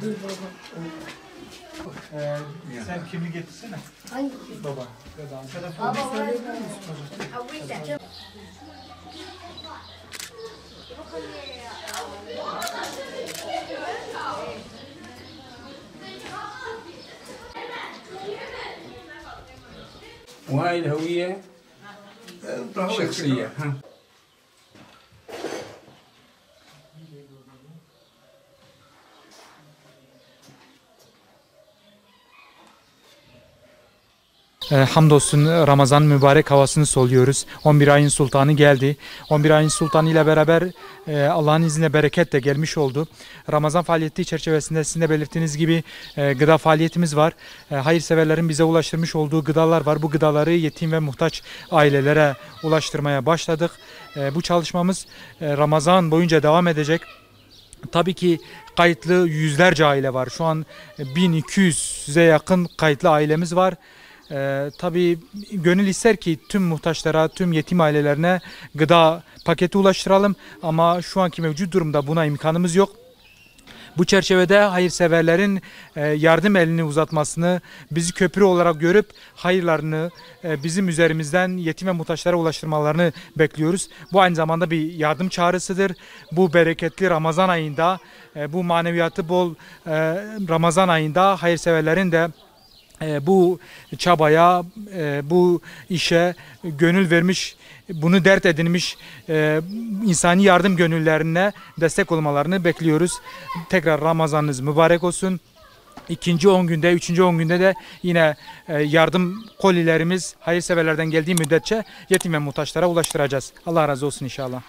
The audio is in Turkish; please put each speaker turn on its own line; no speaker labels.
Dur baba.
Sen kimlik getirsene.
Hangi?
Baba.
Baba söyleyebilir misin?
وهاي الهوية شخصية.
Hamdolsun Ramazan mübarek havasını soluyoruz. 11 ayın sultanı geldi. 11 ayın sultanı ile beraber Allah'ın izniyle bereket de gelmiş oldu. Ramazan faaliyeti çerçevesinde sizin de belirttiğiniz gibi gıda faaliyetimiz var. Hayırseverlerin bize ulaştırmış olduğu gıdalar var. Bu gıdaları yetim ve muhtaç ailelere ulaştırmaya başladık. Bu çalışmamız Ramazan boyunca devam edecek. Tabii ki kayıtlı yüzlerce aile var. Şu an 1200'e yakın kayıtlı ailemiz var. Tabii gönül ister ki tüm muhtaçlara, tüm yetim ailelerine gıda paketi ulaştıralım. Ama şu anki mevcut durumda buna imkanımız yok. Bu çerçevede hayırseverlerin yardım elini uzatmasını, bizi köprü olarak görüp hayırlarını bizim üzerimizden yetim ve muhtaçlara ulaştırmalarını bekliyoruz. Bu aynı zamanda bir yardım çağrısıdır. Bu bereketli Ramazan ayında, bu maneviyatı bol Ramazan ayında hayırseverlerin de bu çabaya, bu işe gönül vermiş, bunu dert edinmiş insani yardım gönüllerine destek olmalarını bekliyoruz. Tekrar Ramazanınız mübarek olsun. İkinci 10 günde, üçüncü 10 günde de yine yardım kolilerimiz hayırseverlerden geldiği müddetçe yetim ve muhtaçlara ulaştıracağız. Allah razı olsun inşallah.